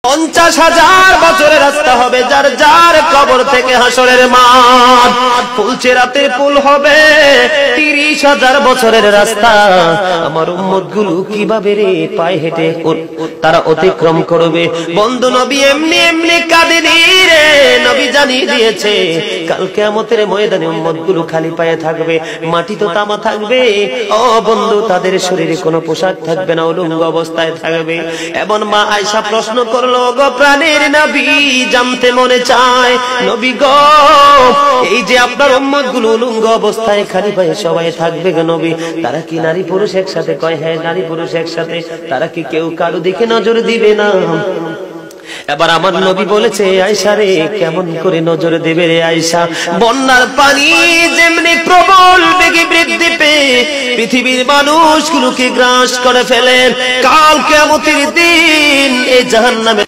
50,000 বছরের রাস্তা হবে যার যার কবর থেকে হাসরের মাঠ। ফুলচেরাতে পুল হবে 30,000 বছরের রাস্তা। আমার উম্মতগুলো কিভাবে রে পায়ে হেঁটে তারা অতিক্রম করবে? বন্ধু নবী এমনি এমনি কাঁদেনি রে, নবী জানিয়ে দিয়েছে কাল কিয়ামতের ময়দানে উম্মতগুলো খালি পায়ে থাকবে, মাটি তো তামা থাকবে। ও বন্ধু, তাদের শরীরে কোনো পোশাক থাকবে না, উলঙ্গ অবস্থায় থাকবে। এমন মা আয়েশা প্রশ্ন করল, গো প্রাণের নবী, জানতে মনে চায় নবী গো, এই যে আপনার উম্মতগুলো উলঙ্গ অবস্থায় খালি পায়ে সবাই থাকবে গো নবী, তারা কি নারী পুরুষ একসাথে? কয় হ্যাঁ, নারী পুরুষ একসাথে। তারা কি কেউ কারো দিকে নজর দিবে না? এবার আমার নবী বলেছে, আয়েশা রে, কেমন করে নজর দেবে রে আয়েশা? বন্যার পানি যেমনি প্রবল বেগে বৃদ্ধি পেয়ে পৃথিবীর মানুষগুলোকে গ্রাস করে ফেলে, কাল কিয়ামতের দিন এই জাহান্নামে